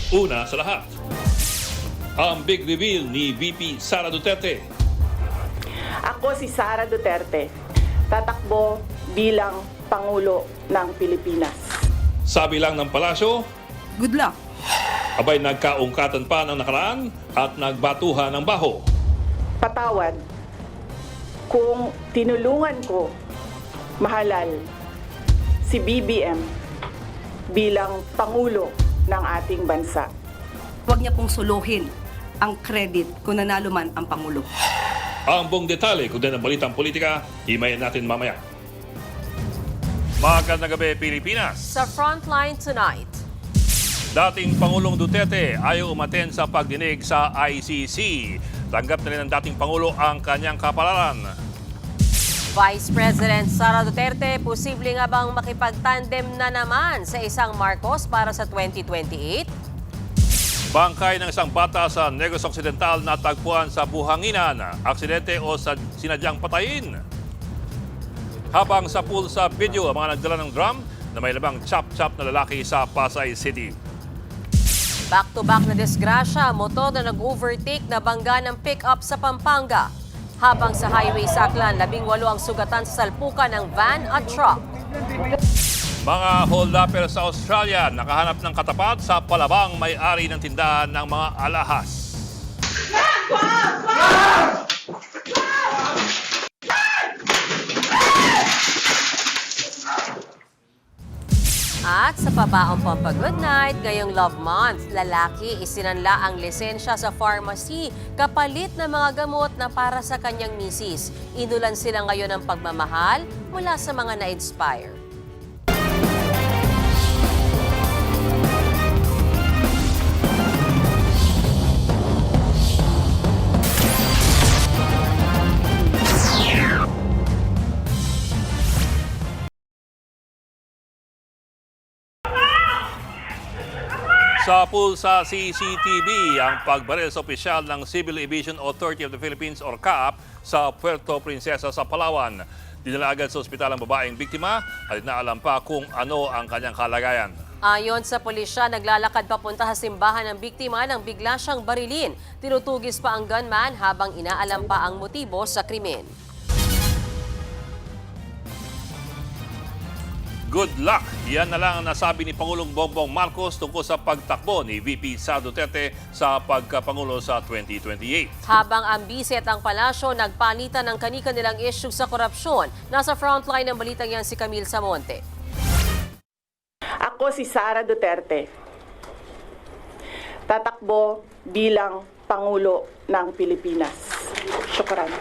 Una sa lahat, ang big reveal ni VP Sara Duterte. Ako si Sara Duterte, tatakbo bilang Pangulo ng Pilipinas. Sabi lang ng palasyo, Good luck. abay nagkaungkatan pa ng nakaraan at nagbatuhan ng baho. Patawad kung tinulungan ko mahalal si BBM bilang Pangulo ng ating bansa. Huwag niya pong suluhin ang credit kung nanalo man ang Pangulo. Ang buong detalye kung din ang balitang politika, himayin natin mamaya. Magandang gabi, Pilipinas. Sa Frontline tonight, Dating Pangulong Duterte ayaw umaten sa pagdinig sa ICC. Tanggap na rin ng dating Pangulo ang kanyang kapalaran. Vice President Sara Duterte posible nga bang makipagtandem na naman sa isang Marcos para sa 2028? Bangkay ng isang bata sa Negros Occidental na tagpuan sa buhanginan. Aksidente o sinadyang patayin. Habang sa pool sa video ang mga nagdala ng drum na may labang chop-chop na lalaki sa Pasay City. Back-to-back na disgrasya, motor na nag-overtake na bangga ng pick-up sa Pampanga. Habang sa highway sa Aklan, 18 ang sugatan sa salpukan ng van at truck. Mga hold-upper sa Australia nakahanap ng katapat sa palabang may-ari ng tindahan ng mga alahas. At sa pabaong pampag-good night, ngayong Love Month, lalaki isinanla ang lisensya sa pharmacy kapalit na mga gamot na para sa kanyang misis. Inulan sila ngayon ng pagmamahal mula sa mga na-inspire. Sa pool sa CCTV, ang pagbaril sa opisyal ng Civil Aviation Authority of the Philippines or CAAP sa Puerto Princesa sa Palawan. Dinala agad sa ospital ang babaeng biktima at inaalam pa kung ano ang kanyang kalagayan. Ayon sa pulisya, naglalakad papunta sa simbahan ng biktima nang bigla siyang barilin. Tinutugis pa ang gunman habang inaalam pa ang motibo sa krimen. Good luck! Yan na lang ang nasabi ni Pangulong Bongbong Marcos tungkol sa pagtakbo ni VP Sara Duterte sa pagkapangulo sa 2028. Habang ang bise at ang palasyo nagpalitan ng kani-kanilang issue sa korupsyon, nasa frontline ng balitang yan si Camille Samonte. Ako si Sara Duterte, tatakbo bilang Pangulo ng Pilipinas. Syukran.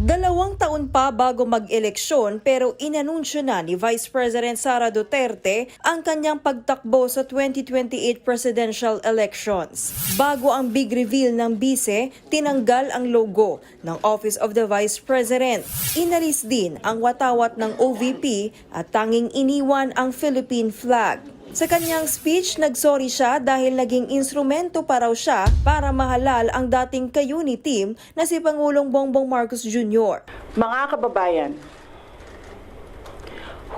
2 taon pa bago mag-eleksyon pero inanunsyo na ni Vice President Sara Duterte ang kanyang pagtakbo sa 2028 presidential elections. Bago ang big reveal ng bise, tinanggal ang logo ng Office of the Vice President. Inalis din ang watawat ng OVP at tanging iniwan ang Philippine flag. Sa kanyang speech, nagsorry siya dahil naging instrumento pa raw siya para mahalal ang dating kayuni team na si Pangulong Bongbong Marcos Jr. Mga kababayan,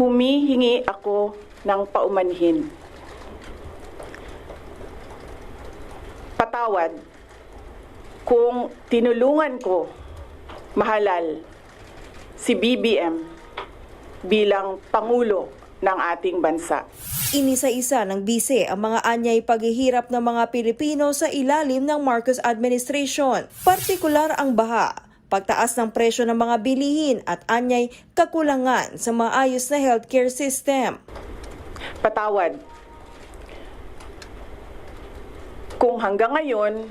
humihingi ako ng paumanhin. Patawad kung tinulungan ko mahalal si BBM bilang Pangulo ng ating bansa. Inisa-isa ng bise ang mga anyay paghihirap ng mga Pilipino sa ilalim ng Marcos administration. Partikular ang baha, pagtaas ng presyo ng mga bilihin at anyay kakulangan sa maayos na healthcare system. Patawad kung hanggang ngayon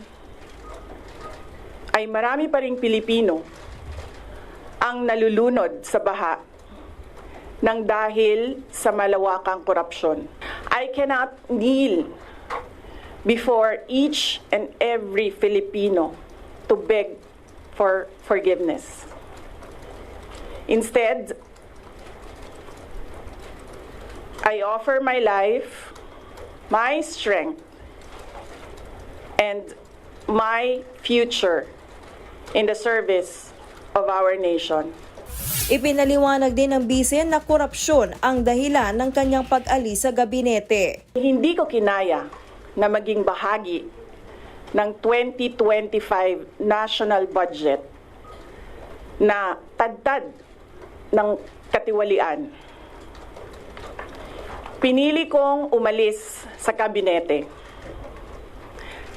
ay marami pa ring Pilipino ang nalulunod sa baha nang dahil sa malawakang korupsyon. I cannot kneel before each and every Filipino to beg for forgiveness. Instead, I offer my life, my strength, and my future in the service of our nation. Ipinaliwanag din ng bise na korupsyon ang dahilan ng kanyang pag-alis sa gabinete. Hindi ko kinaya na maging bahagi ng 2025 national budget na tadtad ng katiwalian. Pinili kong umalis sa kabinete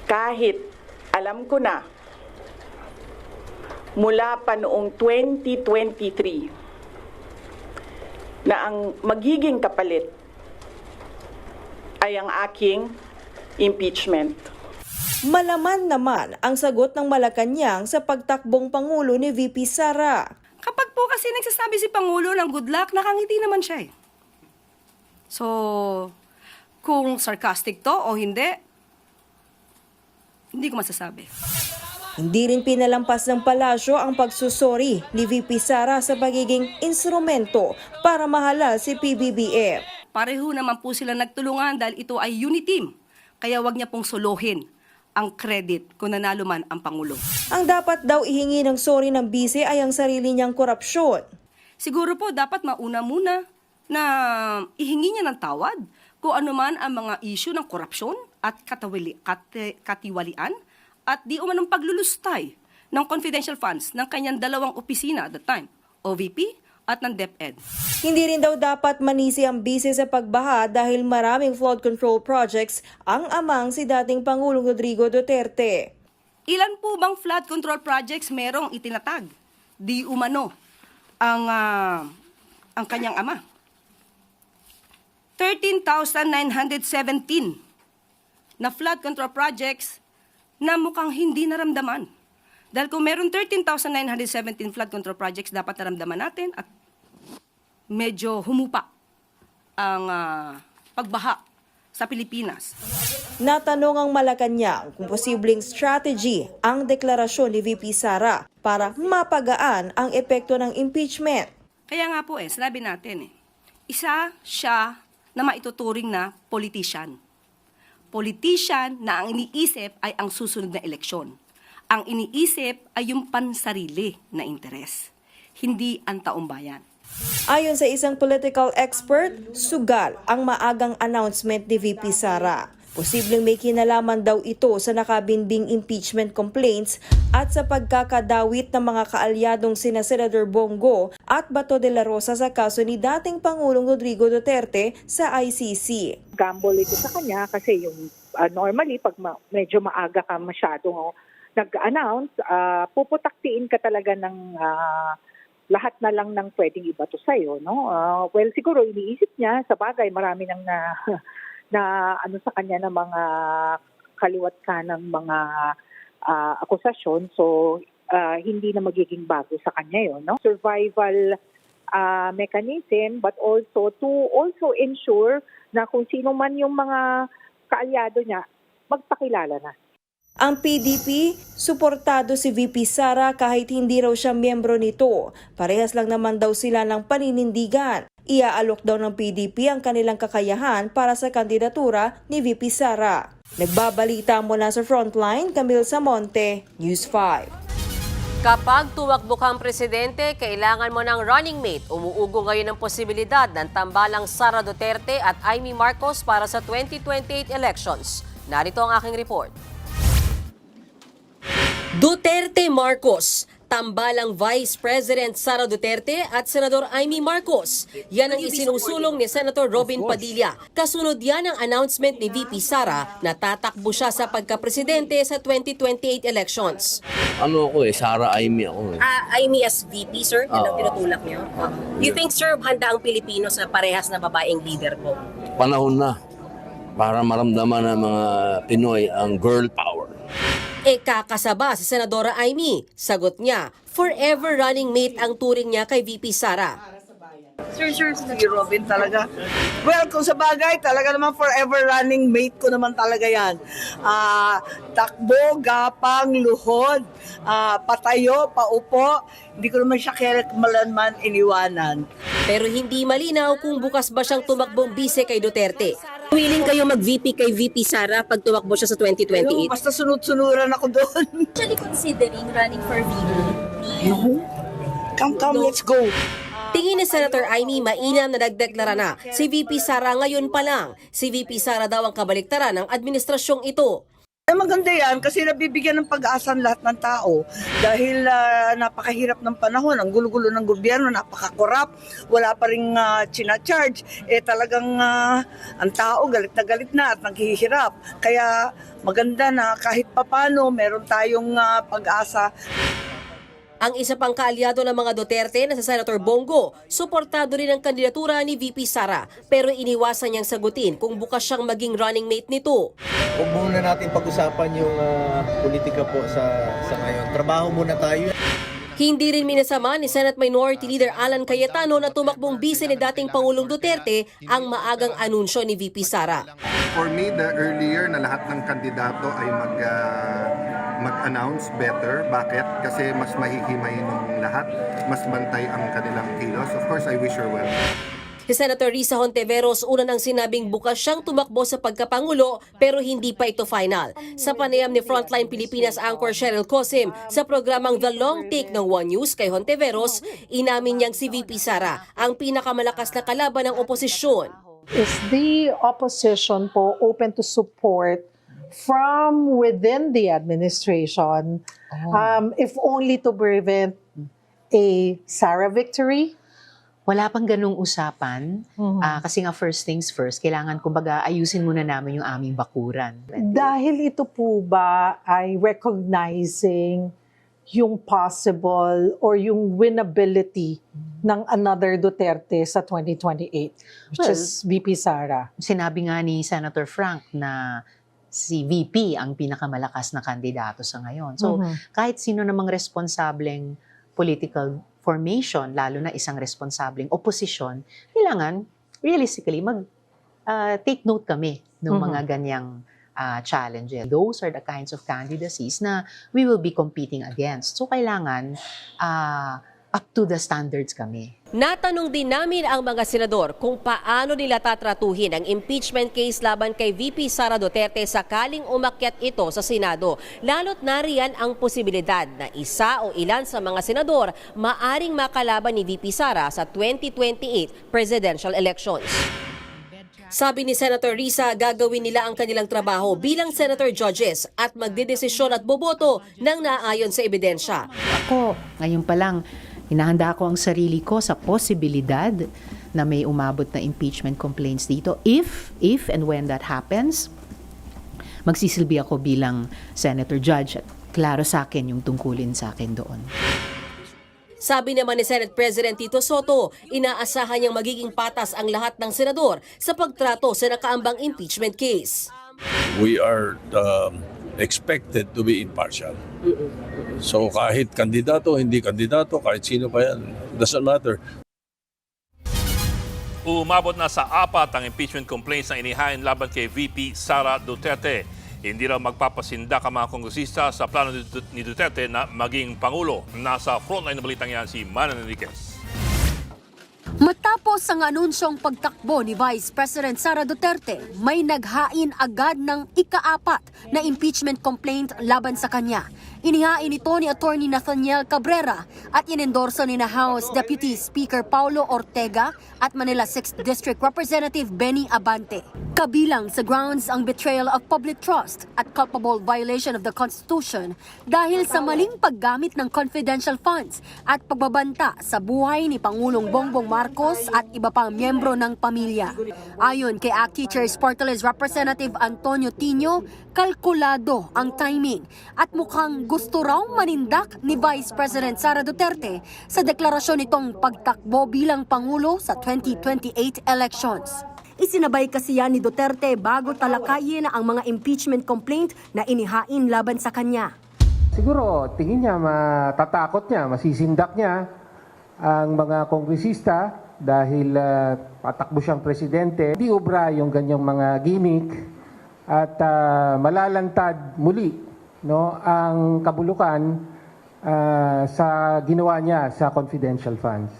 kahit alam ko na mula pa noong 2023 na ang magiging kapalit ay ang aking impeachment. Malaman naman ang sagot ng Malacanang sa pagtakbong Pangulo ni VP Sara. Kapag po kasi nagsasabi si Pangulo ng good luck, nakangiti naman siya eh. So, kung sarcastic to o hindi ko masasabi. Hindi rin pinalampas ng palasyo ang pagsusori ni VP Sara sa pagiging instrumento para mahalal si PBBM. Pareho naman po sila nagtulungan dahil ito ay unity team. Kaya wag niya pong solohin ang credit kung nanalo man ang Pangulo. Ang dapat daw ihingi ng sorry ng bise ay ang sarili niyang korupsyon. Siguro po dapat mauna muna na ihingi niya ng tawad kung ano man ang mga issue ng korupsyon at katiwalian at di umanong paglulustay ng confidential funds ng kanyang dalawang opisina at the time, OVP at ng DepEd. Hindi rin daw dapat manisi ang bise sa pagbaha dahil maraming flood control projects ang amang si dating Pangulong Rodrigo Duterte. Ilan po bang flood control projects merong itinatag? Di umano ang kanyang ama. 13,917 na flood control projects na mukhang hindi naramdaman. Dahil kung meron 13,917 flood control projects, dapat naramdaman natin at medyo humupa ang pagbaha sa Pilipinas. Natanong ang Malacanang kung posibleng strategy ang deklarasyon ni VP Sara para mapagaan ang epekto ng impeachment. Kaya nga po sinabi natin isa siya na maituturing na politician. Politician na ang iniisip ay ang susunod na eleksyon. Ang iniisip ay yung pansarili na interes, hindi ang taumbayan. Ayon sa isang political expert, sugal ang maagang announcement ni VP Sara. Posibleng may kinalaman daw ito sa nakabinbing impeachment complaints at sa pagkakadawit ng mga kaalyadong sina Senador Bongo at Bato de la Rosa sa kaso ni dating Pangulong Rodrigo Duterte sa ICC. Gamble ito sa kanya kasi yung normally pag medyo maaga ka masyadong nag-announce, puputaktiin ka talaga ng lahat na lang ng pwedeng ibato sa'yo. No? Well, siguro iniisip niya, sa bagay, marami nang na ano sa kanya ng mga kaliwat ka ng mga akusasyon. So, hindi na magiging bago sa kanya yun. No? Survival mechanism, but also to also ensure na kung sino man yung mga kaalyado niya, magpakilala na. Ang PDP, suportado si VP Sara kahit hindi raw siya miyembro nito. Parehas lang naman daw sila ng paninindigan. Iaalok daw ng PDP ang kanilang kakayahan para sa kandidatura ni VP Sara. Nagbabalita mula sa Frontline, Camille Samonte, News 5. Kapag tumakbo kang presidente, kailangan mo ng running mate. Umuugo ngayon ang posibilidad ng tambalang Sara Duterte at Amy Marcos para sa 2028 elections. Narito ang aking report. Duterte Marcos, tambalang Vice President Sara Duterte at Senador Amy Marcos. Yan ang isinusulong ni Senator Robin Padilla. Kasunod yan ang announcement ni VP Sara na tatakbo siya sa pagkapresidente sa 2028 elections. Ano ako Sara Amy ako Amy as VP, sir? Yan ang tinutulak niyo? You think, sir, handa ang Pilipino sa parehas na babaeng leader po? Panahon na para maramdaman ng mga Pinoy ang girl power. Kakasaba si Senadora Amy. Sagot niya, forever running mate ang turing niya kay VP Sara. Si Robin talaga. Well, kung sa bagay, talaga naman forever running mate ko naman talaga yan. Takbo, gapang, luhod, patayo, paupo. Hindi ko naman siya kailanman iniwanan. Pero hindi malinaw kung bukas ba siyang tumakbong bise kay Duterte. Willing kayo mag-VP kay VP Sara pag tumakbo siya sa 2028? Basta sunod-sunuran ako doon. Actually considering running for VP? Come, let's go. Tingin ni Senator Amy, mainam na nagdeklara na si VP Sara ngayon pa lang. Si VP Sara daw ang kabaliktaran ng administrasyong ito. Maganda yan kasi nabibigyan ng pag-asa ang lahat ng tao dahil napakahirap ng panahon, ang gulo-gulo ng gobyerno, napaka-corrupt, wala pa rin charge talagang ang tao galit na at naghihirap. Kaya maganda na kahit papano meron tayong pag-asa. Ang isa pang kaalyado ng mga Duterte na si Senator Bongo, suportado rin ang kandidatura ni VP Sara pero iniwasan niyang sagutin kung bukas siyang maging running mate nito. Huwag muna natin pag-usapan yung politika po sa ngayon. Trabaho muna tayo. Hindi rin minasama ni Senate Minority Leader Alan Cayetano na tumakbong bise ni dating Pangulong Duterte ang maagang anunsyo ni VP Sara. For me, the earlier na lahat ng kandidato ay mag-announce better. Bakit? Kasi mas mahihimay ng lahat, mas bantay ang kanilang kilos. Of course, I wish her well. Si Senator Risa Hontiveros una nang sinabing bukas siyang tumakbo sa pagkapangulo pero hindi pa ito final. Sa panayam ni Frontline Pilipinas anchor Cheryl Cosim sa programang The Long Take ng One News kay Hontiveros, inamin niyang si VP Sara ang pinakamalakas na kalaban ng oposisyon. Is the opposition po open to support from within the administration if only to prevent a Sara victory? Wala pang ganung usapan. Kasi nga first things first, kailangan kumbaga ayusin muna namin yung aming bakuran. Dahil ito po ba ay recognizing yung possible or yung winnability ng another Duterte sa 2028, which is VP Sara? Sinabi nga ni Senator Frank na si VP ang pinakamalakas na kandidato sa ngayon. So kahit sino namang responsableng political formation, lalo na isang responsableng oposisyon, kailangan realistically take note kami ng mga ganyang challenges. Those are the kinds of candidacies na we will be competing against. So kailangan up to the standards kami. Natanong din namin ang mga senador kung paano nila tatratuhin ang impeachment case laban kay VP Sara Duterte sakaling umakyat ito sa Senado. Lalo't nariyan ang posibilidad na isa o ilan sa mga senador maaring makalaban ni VP Sara sa 2028 presidential elections. Sabi ni Senator Risa, gagawin nila ang kanilang trabaho bilang senator judges at magdedesisyon at boboto ng naayon sa ebidensya. Ako, ngayon pa lang, hinahanda ko ang sarili ko sa posibilidad na may umabot na impeachment complaints dito. If and when that happens, magsisilbi ako bilang senator judge at klaro sa akin yung tungkulin sa akin doon. Sabi naman ni Senate President Tito Soto, inaasahan niyang magiging patas ang lahat ng senador sa pagtrato sa nakaambang impeachment case. We are expected to be impartial. So kahit kandidato, hindi kandidato, kahit sino pa yan, doesn't matter. Umabot na sa 4 ang impeachment complaints na inihain laban kay VP Sara Duterte. Hindi raw magpapasindak ang mga kongresista sa plano ni Duterte na maging Pangulo. Nasa frontline na balitang yan si Manan Enriquez. Matapos ang anunsyong pagtakbo ni Vice President Sara Duterte, may naghain agad ng ika-4 na impeachment complaint laban sa kanya. Inihain ito ni Attorney Nathaniel Cabrera at inendorso ni na House Deputy Speaker Paulo Ortega at Manila 6th District Representative Benny Abante. Kabilang sa grounds ang betrayal of public trust at culpable violation of the Constitution dahil sa maling paggamit ng confidential funds at pagbabanta sa buhay ni Pangulong Bongbong Marcos at iba pang miyembro ng pamilya. Ayon kay ACT Chair Sportales Representative Antonio Tino, kalkulado ang timing at mukhang gusto raw manindak ni Vice President Sara Duterte sa deklarasyon nitong pagtakbo bilang Pangulo sa 2028 elections. Isinabay kasi yan ni Duterte bago talakayin ang mga impeachment complaint na inihain laban sa kanya. Siguro tingin niya, matatakot niya, masisindak niya ang mga kongresista dahil patakbo siyang presidente. Di ubra yung ganyang mga gimmick at malalantad muli ang kabulukan sa ginawa niya sa confidential funds.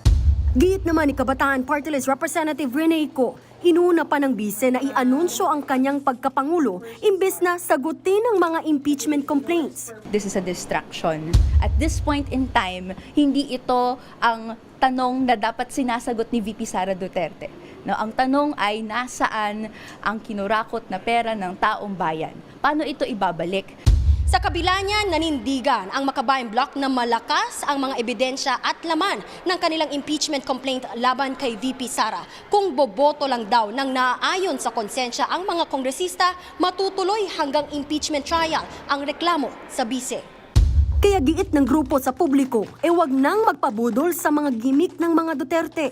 Giyit naman ni Kabataan Party List Representative Rene Co, inuna pa ng bise na i-anunsyo ang kanyang pagkapangulo imbes na sagutin ang mga impeachment complaints. This is a distraction. At this point in time, hindi ito ang tanong na dapat sinasagot ni VP Sara Duterte. No, ang tanong ay nasaan ang kinurakot na pera ng taong bayan? Paano ito ibabalik? Sa kabila niya, nanindigan ang Makabayan Bloc na malakas ang mga ebidensya at laman ng kanilang impeachment complaint laban kay VP Sara. Kung boboto lang daw ng naaayon sa konsensya ang mga kongresista, matutuloy hanggang impeachment trial ang reklamo sa bise. Kaya giit ng grupo sa publiko, wag nang magpabudol sa mga gimmick ng mga Duterte.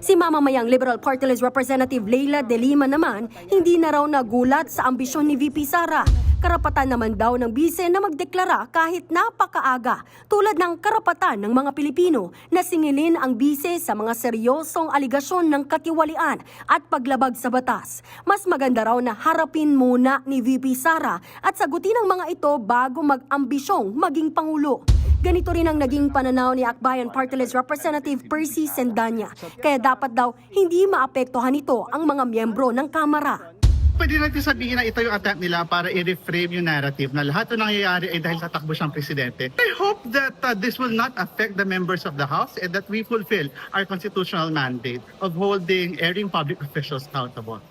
Si mamamayang Liberal Party List Representative Leila De Lima naman, hindi na raw nagulat sa ambisyon ni VP Sara. Karapatan naman daw ng bise na magdeklara kahit napakaaga, tulad ng karapatan ng mga Pilipino na singilin ang bise sa mga seryosong aligasyon ng katiwalian at paglabag sa batas. Mas maganda raw na harapin muna ni VP Sara at sagutin ang mga ito bago mag-ambisyong maging Pangulo. Ganito rin ang naging pananaw ni Akbayan Party List Representative Percy Sendanya. Kaya dapat daw hindi maapektuhan nito ang mga miyembro ng Kamara. Pwede natin sabihin na ito yung attempt nila para i-reframe yung narrative na lahat ng nangyayari ay dahil sa takbo siyang presidente. I hope that this will not affect the members of the House and that we fulfill our constitutional mandate of holding erring public officials accountable.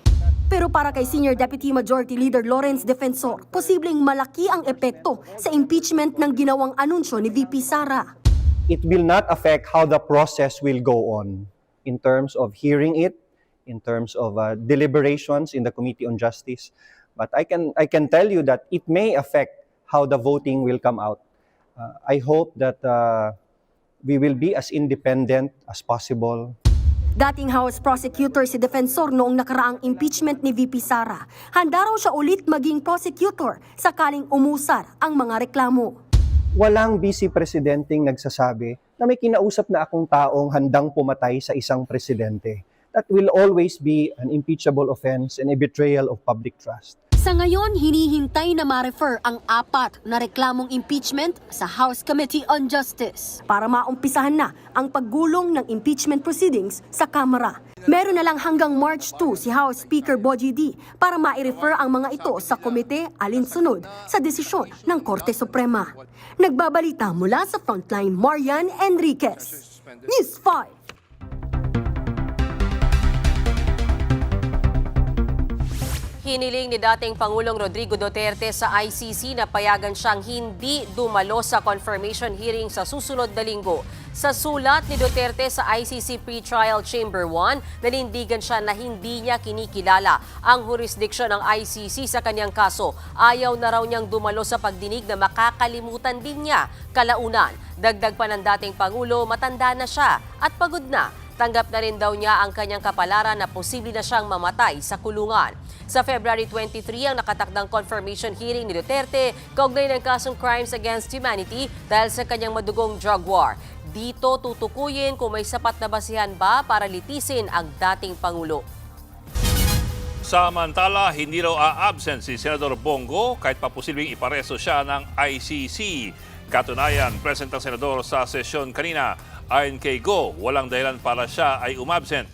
Pero para kay Senior Deputy Majority Leader Lawrence Defensor, posibleng malaki ang epekto sa impeachment ng ginawang anunsyo ni VP Sara. It will not affect how the process will go on in terms of hearing it, in terms of deliberations in the Committee on Justice. But I can tell you that it may affect how the voting will come out. I hope that we will be as independent as possible. Dating House Prosecutor si Defensor noong nakaraang impeachment ni VP Sara. Handa raw siya ulit maging prosecutor sakaling umusar ang mga reklamo. Walang vice presidenteng nagsasabi na may kinausap na akong taong handang pumatay sa isang presidente. That will always be an impeachable offense and a betrayal of public trust. Sa ngayon, hinihintay na ma-refer ang 4 na reklamong impeachment sa House Committee on Justice para maumpisahan na ang paggulong ng impeachment proceedings sa Kamara. Meron na lang hanggang March 2 si House Speaker Bogie D para ma-refer ang mga ito sa komite alinsunod sa desisyon ng Korte Suprema. Nagbabalita mula sa Frontline, Marian Enriquez, News 5. Hiniling ni dating Pangulong Rodrigo Duterte sa ICC na payagan siyang hindi dumalo sa confirmation hearing sa susunod na linggo. Sa sulat ni Duterte sa ICC Pre-Trial Chamber 1, nanindigan siya na hindi niya kinikilala ang jurisdiksyon ng ICC sa kanyang kaso. Ayaw na raw niyang dumalo sa pagdinig na makakalimutan din niya kalaunan. Dagdag pa ng dating Pangulo, matanda na siya at pagod na. Tanggap na rin daw niya ang kanyang kapalaran na posible na siyang mamatay sa kulungan. Sa February 23 ang nakatakdang confirmation hearing ni Duterte kaugnay ng kasong crimes against humanity dahil sa kanyang madugong drug war. Dito tutukuyin kung may sapat na basihan ba para litisin ang dating Pangulo. Samantala, hindi raw a-absent si Senador Bongo kahit pa posibleng ipareso siya ng ICC. Katunayan, present ang senador sa sesyon kanina. Ayon kay Go, walang dahilan para siya ay umabsent.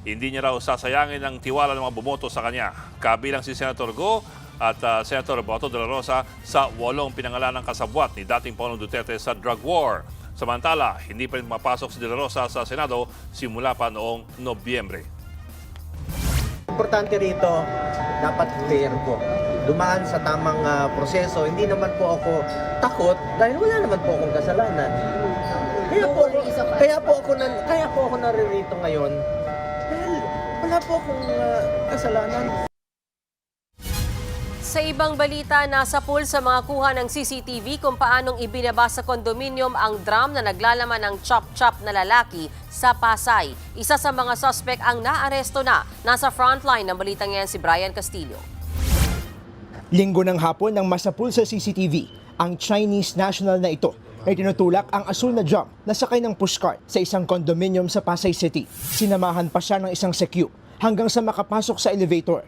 Hindi niya raw sasayangin ang tiwala ng mga bumoto sa kanya. Kabilang si Senator Go at Senator Bato de la Rosa sa 8 pinangalanang kasabwat ni dating Pangulong Duterte sa drug war. Samantala, hindi pa rin mapasok si de la Rosa sa Senado simula pa noong Nobyembre. Importante rito, dapat fair po. Dumaan sa tamang proseso. Hindi naman po ako takot dahil wala naman po akong kasalanan. Kaya po ako naririto ngayon dahil wala po akong kasalanan. Sa ibang balita, nasa pool sa mga kuha ng CCTV kung paanong ibinaba sa kondominium ang drum na naglalaman ng chop-chop na lalaki sa Pasay. Isa sa mga suspect ang naaresto na. Nasa frontline ng balitang yan si Brian Castillo. Linggo ng hapon nang masapul sa CCTV ang Chinese national na ito ay tinutulak ang asul na drum na sakay ng pushcart sa isang condominium sa Pasay City. Sinamahan pa siya ng isang secu hanggang sa makapasok sa elevator.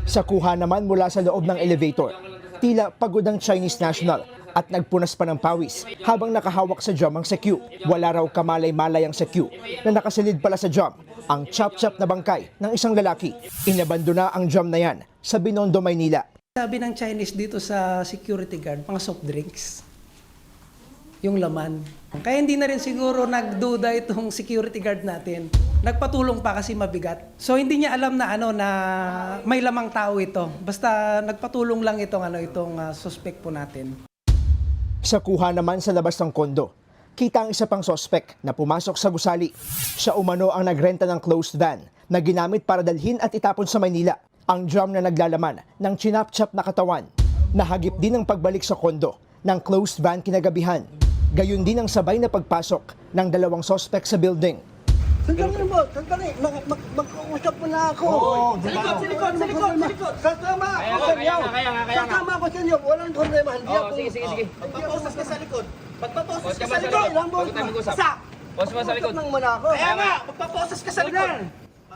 Sa kuha naman mula sa loob ng elevator, tila pagod ang Chinese national at nagpunas pa ng pawis habang nakahawak sa drum ang secu. Wala raw kamalay-malay ang secu na nakasilid pala sa drum ang chop-chop na bangkay ng isang lalaki. Inabandona ang drum na yan sa Binondo, Maynila. Sabi ng Chinese dito sa security guard, mga soft drinks. yung laman. Kaya hindi na rin siguro nagduda itong security guard natin. Nagpatulong pa kasi mabigat. So hindi niya alam na na may lamang tao ito. Basta nagpatulong lang itong suspect po natin. Sa kuha naman sa labas ng kondo, kita ang isa pang sospek na pumasok sa gusali. Siya umano ang nagrenta ng closed van na ginamit para dalhin at itapon sa Maynila ang drum na naglalaman ng chinap-chap na katawan. Nahagip din ang pagbalik sa kondo ng closed van kinagabihan. Gayon din ang sabay na pagpasok ng dalawang sospek sa building. Sandali mo, sandali. Mag-uusap mo na ako. Sa likod. Kasama ako sa inyo. Kasama ako sa inyo. Walang problema. Sige. Magpaposas ka sa likod. Magpaposas ka sa likod. Sa likod nang muna ako. Kaya nga, magpaposas ka sa likod.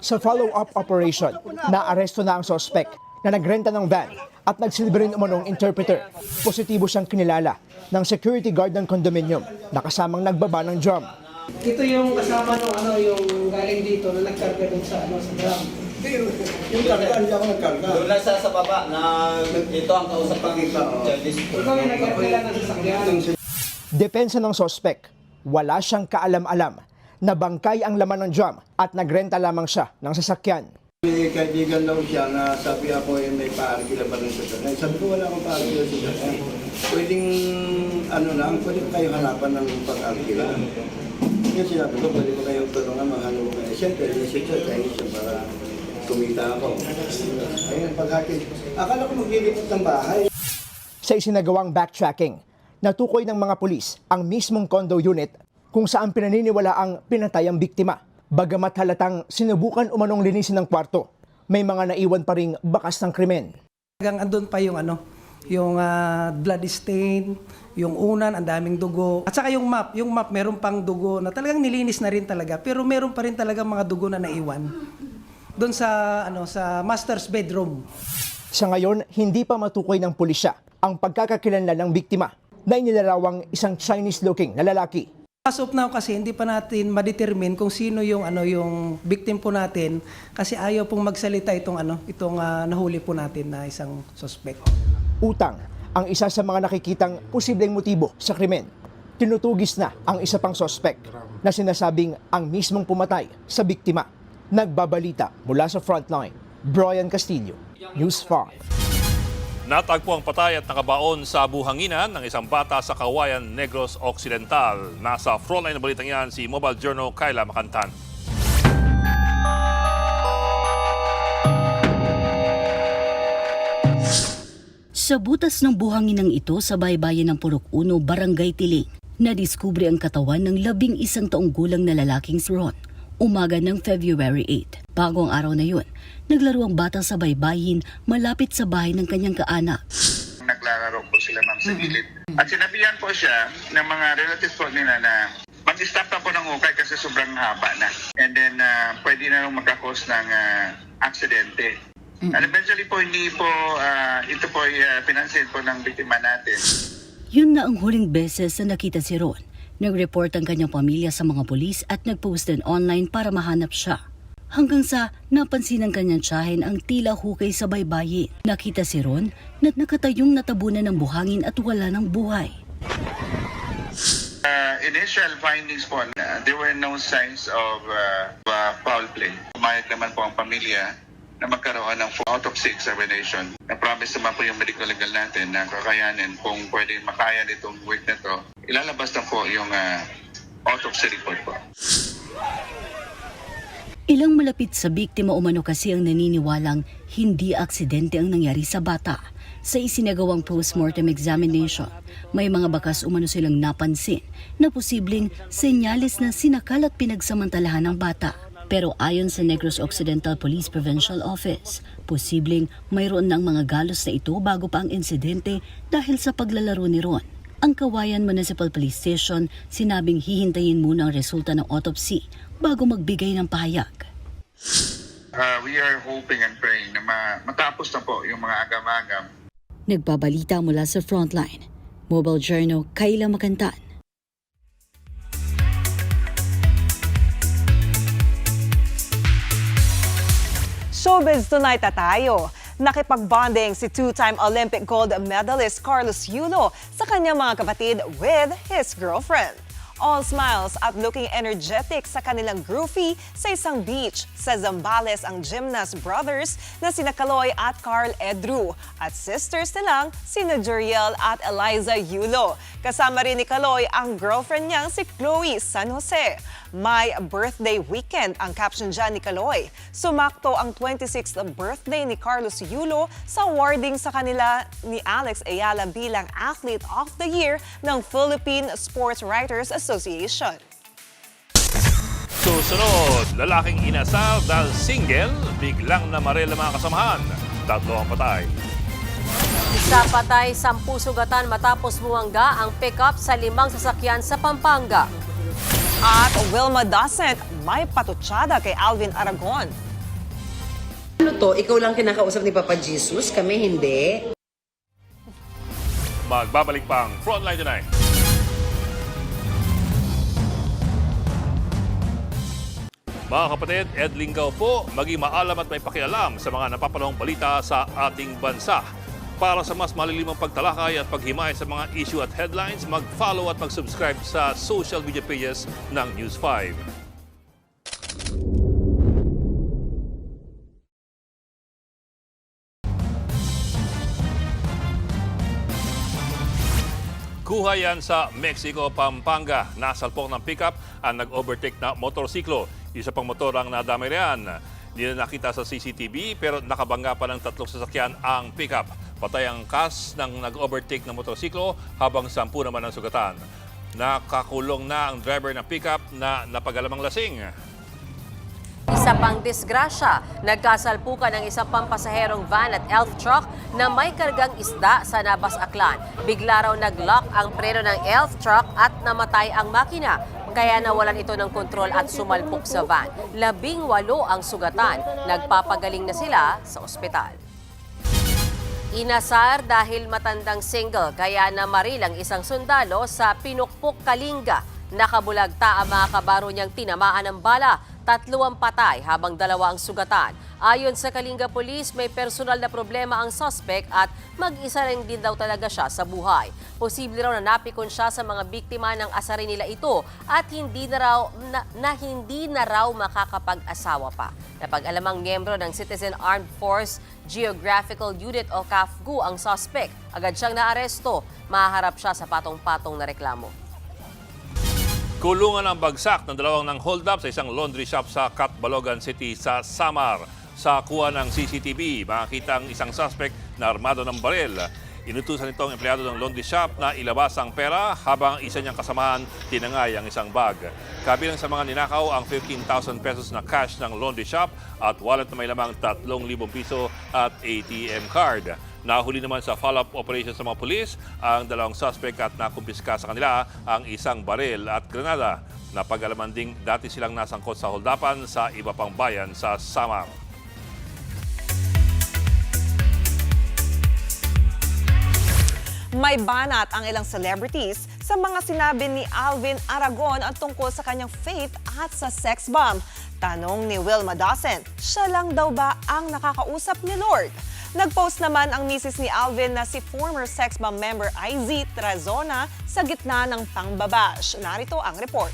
Sa follow-up operation, naaresto na ang sospek na nagrenta ng van at nagsilbi rin umanong interpreter. Positibo siyang kinilala ng security guard ng condominium na kasamang nagbaba ng drum. Ito yung kasama yung galing dito na nagkarga dun sa drum. Yung karga, hindi ako nagkarga. Doon lang sa baba na ito ang kausap ng Ikaw yung nagkarga ng sasakyan. Depensa ng sospek, wala siyang kaalam-alam na bangkay ang laman ng drum at nagrenta lamang siya ng sasakyan. May kaibigan daw siya na sabi ako may paarkila ba ng sasakyan. Sabi ko wala akong paarkila sa sasakyan. Pwedeng pwede ko kayo hanapan ng pag-arkila. Yung sinabi ko, pwede ko kayong tulungan, mahalo ko kayo. Siyempre, inisip siya para kumita ako. Ayun, paghakit. Akala ko maglilipot ng bahay. Sa isinagawang backtracking, natukoy ng mga pulis ang mismong condo unit kung saan pinaniniwala ang pinatay ang biktima. Bagamat halatang sinubukan umanong linisin ng kwarto, may mga naiwan pa ring bakas ng krimen. Hanggang andun pa yung blood stain, yung unan, ang daming dugo. At saka yung map meron pang dugo na talagang nilinis na rin talaga. Pero meron pa rin talaga mga dugo na naiwan doon sa master's bedroom. Sa ngayon, hindi pa matukoy ng pulisya ang pagkakakilanlan ng biktima na inilarawang isang Chinese-looking na lalaki. As of now kasi hindi pa natin ma-determine kung sino yung victim po natin kasi ayaw pong magsalita itong nahuli po natin na isang suspect. Utang ang isa sa mga nakikitang posibleng motibo sa krimen. Tinutugis na ang isa pang sospek na sinasabing ang mismong pumatay sa biktima. Nagbabalita mula sa Frontline, Brian Castillo, News 5. Natagpo ang patay at nakabaon sa buhanginan ng isang bata sa Kawayan, Negros Occidental. Nasa frontline na balitang yan si Mobile Journal Kayla Makantan. Sa butas ng buhanginang ito sa baybayin ng Purok 1, Barangay Tiling, nadiskubre ang katawan ng 11 taong gulang na lalaking si Ron. Umaga ng February 8. Bago ang araw na yun, naglaro ang bata sa baybayin malapit sa bahay ng kanyang kaanak. Naglalaro po sila ma'am sa gilid. At sinabihan po siya ng mga relatives po nila na mag-stop na po ng hukay kasi sobrang haba na. And then pwede na nung magkakos ng aksidente. And eventually po hindi po ito po pinansin po ng biktima natin. Yun na ang huling beses na nakita si Ron. Nag-report ang kanyang pamilya sa mga pulis at nag-post din online para mahanap siya. Hanggang sa napansin ng kanyang tiyahin ang tila hukay sa baybayin. Nakita si Ron na nakatayong natabunan ng buhangin at wala ng buhay. Initial findings po, there were no signs of foul play. Pumayag naman po ang pamilya na magkaroon ng autopsy examination. Na-promise naman po yung medical legal natin na kakayanin kung pwede makayan itong work na to. Ilalabas na po yung autopsy report po. Ilang malapit sa biktima umano kasi ang naniniwalang hindi aksidente ang nangyari sa bata. Sa isinagawang postmortem examination, may mga bakas umano silang napansin na posibleng senyales na sinakal at pinagsamantalahan ng bata. Pero ayon sa Negros Occidental Police Provincial Office, posibleng mayroon ng mga galos na ito bago pa ang insidente dahil sa paglalaro ni Ron. Ang Kawayan Municipal Police Station sinabing hihintayin muna ang resulta ng autopsy bago magbigay ng pahayag. We are hoping and praying na matapos na po yung mga agam-agam. Nagbabalita mula sa Frontline, Mobile Journal Kayla Makantan. Showbiz Tonight na tayo. Nakipag-bonding si two-time Olympic gold medalist Carlos Yulo sa kanyang mga kapatid with his girlfriend. All smiles at looking energetic sa kanilang groovy sa isang beach sa Zambales ang gymnast brothers na sina Kaloy at Carl Edru at sisters nilang sina Juriel at Eliza Yulo. Kasama rin ni Kaloy ang girlfriend niyang si Chloe San Jose. May birthday weekend ang caption dyan ni Kaloy. Sumakto ang 26th birthday ni Carlos Yulo sa awarding sa kanila ni Alex Ayala bilang Athlete of the Year ng Philippine Sports Writers Association. Susunod, lalaking inasal dahil single, biglang namaril ang mga kasamahan. 3 ang patay. Isa patay, 10 sugatan matapos buwangga ang pickup sa 5 sasakyan sa Pampanga. At Wilma Dasent, may patutsada kay Alvin Aragon. Ano to? Ikaw lang kinakausap ni Papa Jesus? Kami hindi. Magbabalik pang Frontline Tonight. Mga kapatid, Ed Lingaw po, maging maalam at may pakialam sa mga napapanahong balita sa ating bansa. Para sa mas malilimang pagtalakay at paghimay sa mga issue at headlines, mag-follow at mag-subscribe sa social media pages ng News 5. Kuha yan sa Mexico, Pampanga. Nasalpok ng pickup ang nag-overtake na motorsiklo. Isa pang motor ang nadamay riyan. Hindi na nakita sa CCTV pero nakabangga pa ng 3 sasakyan ang pickup. Patay ang cast ng nag-overtake na motorsiklo habang 10 naman ang sugatan. Nakakulong na ang driver ng pickup na napagalamang lasing. Isa pang disgrasya, nagkasalpukan ng isang pampasaherong van at elf truck na may kargang isda sa Navas, Aklan. Bigla raw nag-lock ang preno ng elf truck at namatay ang makina. Kaya nawalan ito ng kontrol at sumalpok sa van. 18 ang sugatan. Nagpapagaling na sila sa ospital. Inasar dahil matandang single kaya namaril ang isang sundalo sa Pinukpok, Kalinga. Nakabulagta ang mga kabaro niyang tinamaan ng bala. 3 ang patay habang 2 ang sugatan. Ayon sa Kalinga Police, may personal na problema ang suspect at mag-isa rin din daw talaga siya sa buhay. Posible raw na napikon siya sa mga biktima ng asarin nila ito at hindi na raw makakapag-asawa pa. Napag-alamang miyembro ng Citizen Armed Force Geographical Unit o CAFGU ang suspect. Agad siyang naaresto. Maharap siya sa patong-patong na reklamo. Kulungan ang bagsak ng 2 ng hold-up sa isang laundry shop sa Catbalogan City sa Samar. Sa kuha ng CCTV, makikita ang isang suspect na armado ng baril. Inutusan itong empleyado ng laundry shop na ilabas ang pera habang isa niyang kasamahan tinangay ang isang bag. Kabilang sa mga ninakaw ang 15,000 pesos na cash ng laundry shop at wallet na may lamang 3,000 piso at ATM card. Nahuli naman sa follow-up operation sa mga pulis ang 2 suspect at nakumpiska sa kanila ang isang baril at granada. Napag-alaman ding dati silang nasangkot sa holdapan sa iba pang bayan sa Samar. May banat ang ilang celebrities sa mga sinabi ni Alvin Aragon at tungkol sa kanyang faith at sa sex bomb. Tanong ni Wilma Dasent, siya lang daw ba ang nakakausap ni Lord? Nag-post naman ang misis ni Alvin na si former sex bomb member IZ Trazona sa gitna ng pangbabash. Narito ang report.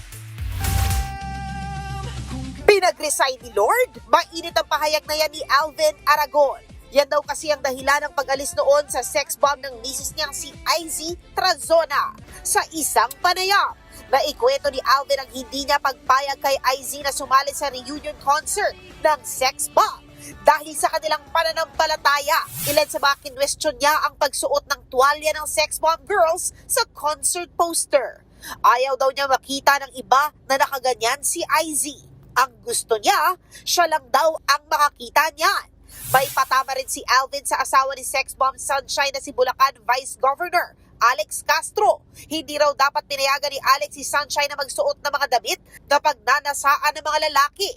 Pinag-resign ni Lord? Mainit ang pahayag na yan ni Alvin Aragon. Yan daw kasi ang dahilan ng pag-alis noon sa sex bomb ng misis niyang si IZ Trazona. Sa isang panayam, naikwento ni Alvin ang hindi niya pagpayag kay IZ na sumali sa reunion concert ng sex bomb dahil sa kanilang pananampalataya. Ilan sa mga kinwestiyon niya ang pagsuot ng tuwalya ng sex bomb girls sa concert poster. Ayaw daw niya makita ng iba na nakaganyan si IZ. Ang gusto niya, siya lang daw ang makakita niyan. May patama rin si Alvin sa asawa ni sex bomb Sunshine na si Bulacan Vice Governor Alex Castro. Hindi raw dapat pinayagan ni Alex si Sunshine na magsuot ng mga damit kapag nanasaan ng mga lalaki.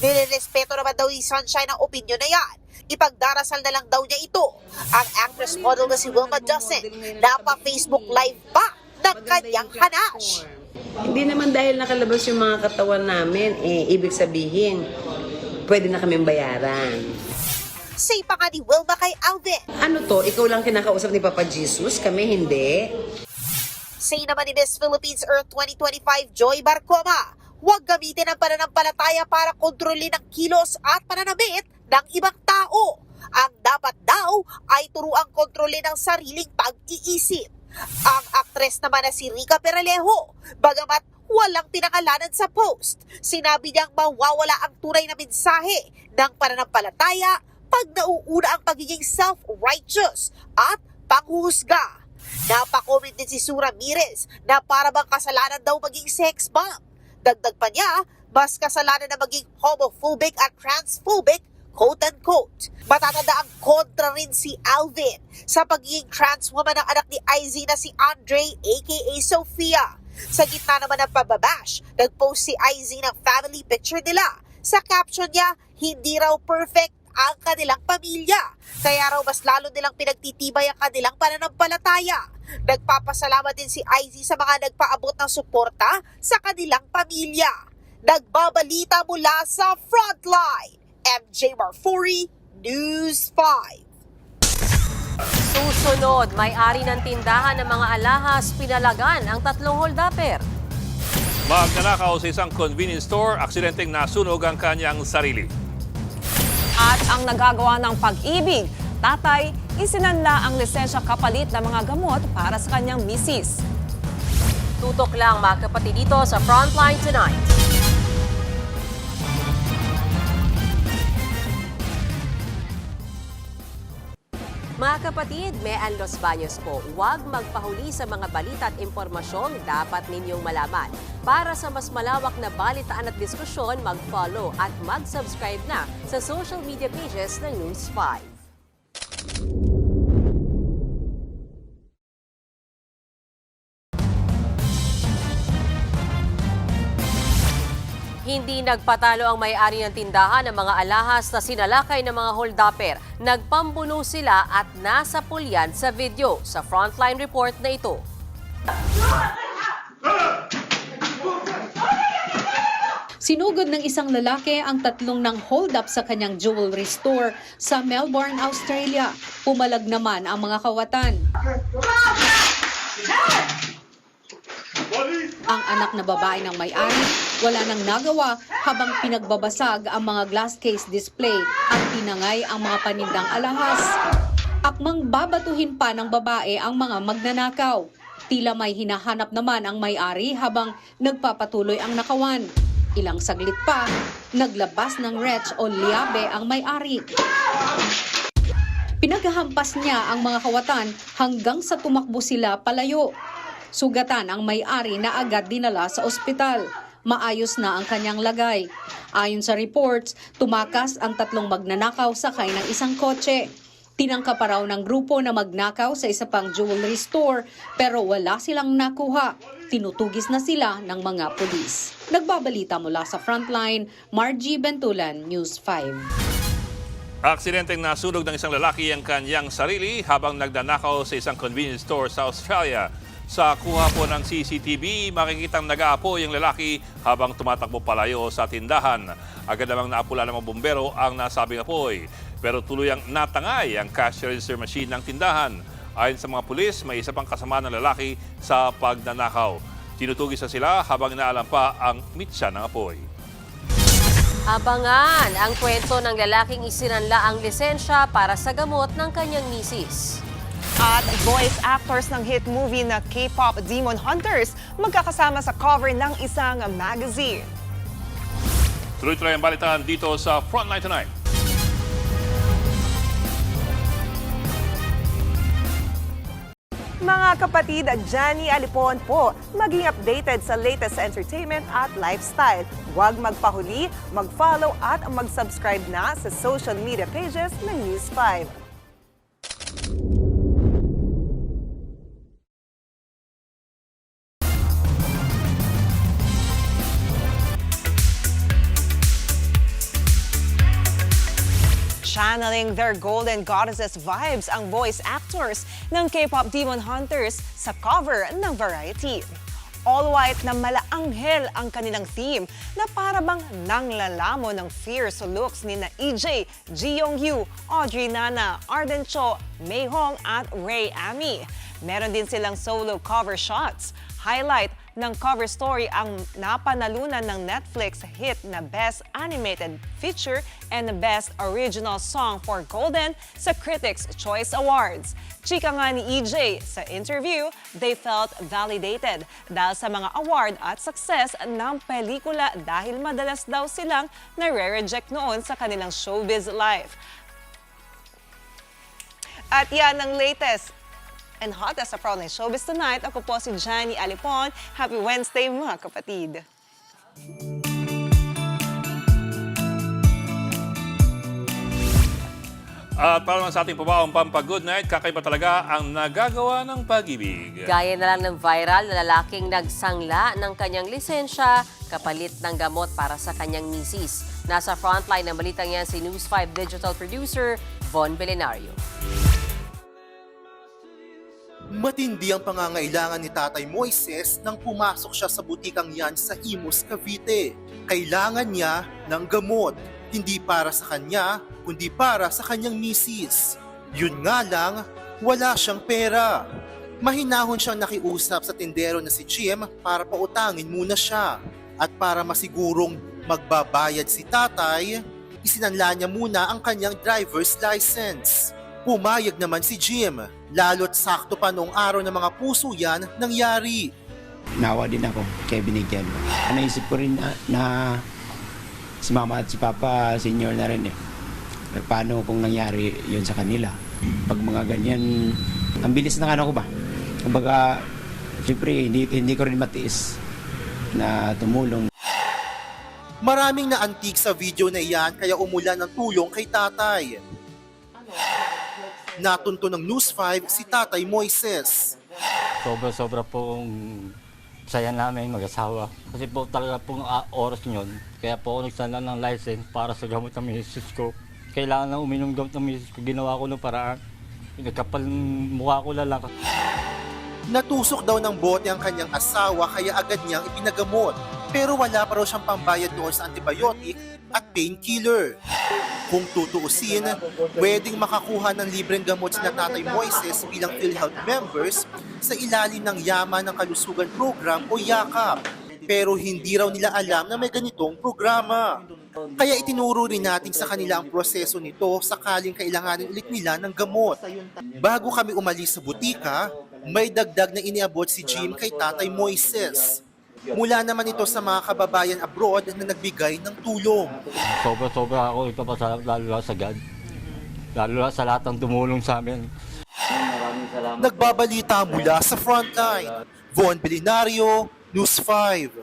Nirerespeto naman daw ni Sunshine ang opinyon na yan. Ipagdarasal na lang daw niya ito. Ang actress model na si Wilma Dasent, napa-Facebook Live pa ng kanyang hanash. Hindi naman dahil nakalabas yung mga katawan namin, ibig sabihin, pwede na kaming bayaran. Say pa nga ni Wilma kay Alvin. Ano to? Ikaw lang kinakausap ni Papa Jesus? Kami hindi. Say naman ni Miss Philippines Earth 2025 Joy Barcoma, huwag gamitin ang pananampalataya para kontrolin ang kilos at pananamit ng ibang tao. Ang dapat daw ay turuang kontrolin ang sariling pag-iisip. Ang aktres naman na si Rica Peralejo, bagamat walang pinangalanan sa post, sinabi niyang mawawala ang tunay na mensahe ng pananampalataya pag nauuna ang pagiging self-righteous at panghuhusga. Napakomment din si Sura Ramirez na para bang kasalanan daw maging sex bomb. Dagdag pa niya, mas kasalanan na maging homophobic at transphobic, quote-unquote. Matatanda ang kontra rin si Alvin sa pagiging trans woman ng anak ni IZ na si Andre aka Sofia. Sa gitna naman ng pababash, nag-post si IZ ng family picture nila. Sa caption niya, hindi raw perfect ang kanilang pamilya. Kaya raw mas lalo nilang pinagtitibay ang kanilang pananampalataya. Nagpapasalamat din si IZ sa mga nagpaabot ng suporta sa kanilang pamilya. Nagbabalita mula sa Frontline, MJ Marfuri, News 5. Susunod, may-ari ng tindahan ng mga alahas, pinalagan ang 3 holdupper. Magnanakaw sa isang convenience store, aksidenteng nasunog ang kanyang sarili. At ang nagagawa ng pag-ibig, tatay, isinanla ang lisensya kapalit ng mga gamot para sa kanyang misis. Tutok lang mga kapatid dito sa Frontline Tonight. Mga kapatid, Mean Los Baños po, huwag magpahuli sa mga balita at impormasyong dapat ninyong malaman. Para sa mas malawak na balitaan at diskusyon, mag-follow at mag-subscribe na sa social media pages ng News 5. Hindi nagpatalo ang may-ari ng tindahan ng mga alahas na sinalakay ng mga holdupper. Nagpambuno sila at nasa pulyan sa video. Sa Frontline report na ito. Sinugod ng isang lalaki ang 3 ng hold-up sa kanyang jewelry store sa Melbourne, Australia. Pumalag naman ang mga kawatan. Ang anak na babae ng may-ari, wala nang nagawa habang pinagbabasag ang mga glass case display at tinangay ang mga panindang alahas. Akmang babatuhin pa ng babae ang mga magnanakaw. Tila may hinahanap naman ang may-ari habang nagpapatuloy ang nakawan. Ilang saglit pa, naglabas ng wretch o liabe ang may-ari. Pinaghahampas niya ang mga kawatan hanggang sa tumakbo sila palayo. Sugatan ang may-ari na agad dinala sa ospital. Maayos na ang kanyang lagay. Ayon sa reports, tumakas ang 3 magnanakaw sakay ng isang kotse. Tinangka pa raw ng grupo na magnakaw sa isa pang jewelry store pero wala silang nakuha. Tinutugis na sila ng mga pulis. Nagbabalita mula sa Frontline, Margie Bentulan, News 5. Aksidenteng nasunog ng isang lalaki ang kanyang sarili habang nagdanakaw sa isang convenience store sa Australia. Sa kuha po ng CCTV, makikitang nag-aapoy ang lalaki habang tumatakbo palayo sa tindahan. Agad namang naapula ng mga bumbero ang nasabing apoy. Pero tuluyang natangay ang cash register machine ng tindahan. Ayon sa mga pulis, may isa pang kasama ng lalaki sa pagnanakaw. Tinutugis na sila habang inaalam pa ang mitsa ng apoy. Abangan ang kwento ng lalaking isinanla ang lisensya para sa gamot ng kanyang misis. At voice actors ng hit movie na K-pop Demon Hunters magkakasama sa cover ng isang magazine. Tuloy-tuloy ang balitaan dito sa Frontline Tonight. Mga kapatid, Johnny Alipon po, maging updated sa latest entertainment at lifestyle. Huwag magpahuli, mag-follow at mag-subscribe na sa social media pages ng News 5. Channeling their golden goddesses vibes ang voice actors ng K-pop Demon Hunters sa cover ng Variety. all-white na malaanghel ang kanilang theme na para bang nanglalamo ng fierce looks ni na EJ, Ji Young-yu, Audrey Nana, Arden Cho, Mei Hong at Ray Ami. Meron din silang solo cover shots. Highlight ng cover story ang napanalunan ng Netflix hit na Best Animated Feature and Best Original Song for Golden sa Critics' Choice Awards. Chika nga ni EJ sa interview, they felt validated dahil sa mga award at success ng pelikula dahil madalas daw silang nare-reject noon sa kanilang showbiz life. At yan ang latest and hottest sa Frontline Showbiz Tonight. Ako po si Johnny Alipon. Happy Wednesday mga kapatid. At para naman sa ating pabawang pampag-good night, kakaiba talaga ang nagagawa ng pag-ibig. Gaya na lang ng viral na lalaking nagsangla ng kanyang lisensya kapalit ng gamot para sa kanyang misis. Nasa frontline ng balitang yan si News 5 digital producer Von Belenario. Matindi ang pangangailangan ni Tatay Moises nang pumasok siya sa butikang yan sa Imus, Cavite. Kailangan niya ng gamot, hindi para sa kanya, kundi para sa kanyang misis. Yun nga lang, wala siyang pera. Mahinahon siyang nakiusap sa tindero na si Jim para pautangin muna siya. At para masigurong magbabayad si tatay, isinanla niya muna ang kanyang driver's license. Pumayag naman si Jim, lalo't sakto pa noong araw ng mga puso yan nangyari. Nawa din ako kaya binigyan. Naisip ko rin na si Mama at si Papa senior na rin eh. Paano kung nangyari yun sa kanila? Pag mga ganyan, ang bilis ng ano ko ba? Kumbaga, siyempre hindi ko rin matiis na tumulong. Maraming naantig sa video na iyan kaya umulan ng tulong kay tatay. Natunto ng News 5 si Tatay Moises. Sobra-sobra pong saya namin mag-asawa. Kasi po talaga pong oras nyon. Kaya po ako nagsala ng license para sa gamot ng misis ko. Kailangan na uminom gamot ng misis ko. Ginawa ko ng paraan. Nagkapal mukha ko lang. Natusok daw ng bote ang kanyang asawa kaya agad niyang ipinagamot. Pero wala pa raw siyang pambayad noon sa antibiotic at painkiller. Kung tutuusin, pwedeng makakuha ng libreng gamot sina Tatay Moises bilang PhilHealth members sa ilalim ng Yaman ng Kalusugan Program o YAKAP. Pero hindi raw nila alam na may ganitong programa. Kaya itinuro rin natin sa kanila ang proseso nito sakaling kailanganin ulit nila ng gamot. Bago kami umalis sa butika, may dagdag na iniabot si Jim kay Tatay Moises. Mula naman ito sa mga kababayan abroad na nagbigay ng tulong. Sobra-sobra ako ipapasalamat lalo na sa God. Lalo na sa lahat ng tumulong sa amin. Nagbabalita mula sa Frontline. Von Belenario, News 5.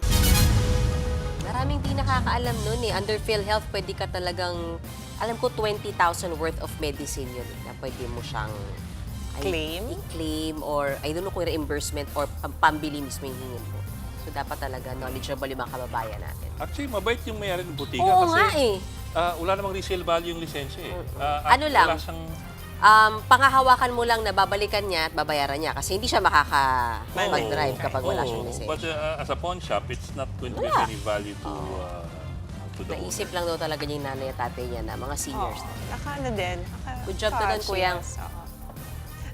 Maraming di nakakaalam nun eh. Under PhilHealth, pwede ka talagang, alam ko 20,000 worth of medicine yun eh, na pwede mo siyang claim or I don't know kung reimbursement or pambili mismo yung hingin mo. So dapat talaga knowledgeable yung mga kababayan natin. Actually, mabait yung may-ari ng butika. Oo kasi, nga eh. Wala namang resale value yung lisensya eh. Ano lang? Wala siyang... Pangahawakan mo lang na babalikan niya at babayaran niya kasi hindi siya makaka-mag-drive kapag wala siyang lisensya. But as a pawn shop, it's not going to be any value to the Naisip lang daw talaga yung nanay at tatay niya na mga seniors. Nakano din. Good job to doon, Kuyang.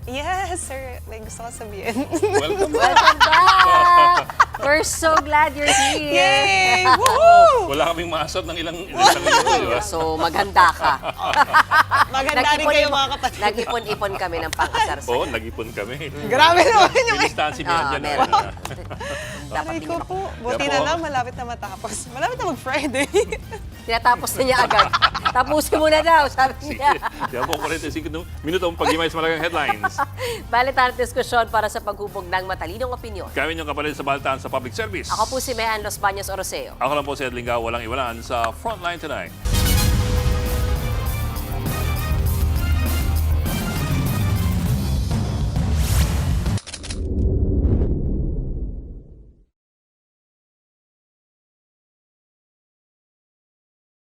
Yes, sir. May gusto ko sabihin. Welcome back! We're so glad you're here! Yay! Woo! Wala kaming maasap ng ilang linggo. So, maghanda ka. Maganda rin kayo mga kapatid. Nag-ipon-ipon kami ng pang-asar Oo, nag-ipon kami. Grabe naman yung... Listahan si Bian dyan. Aray ko po. Buti na lang, malapit na matapos. Malapit na mag-Friday. Tinatapos na niya agad. Tapusin mo na daw, sabi niya. Diyan po 45 minuto ang pag-imay sa malagang headlines. Balitan at diskusyon para sa paghubog ng matalinong opinyon. Kami yung kapalit sa balitaan sa public service. Ako po si Mayan Los Baños Oroseo. Ako lang po si Edling Gao, walang iwanan sa Frontline Tonight.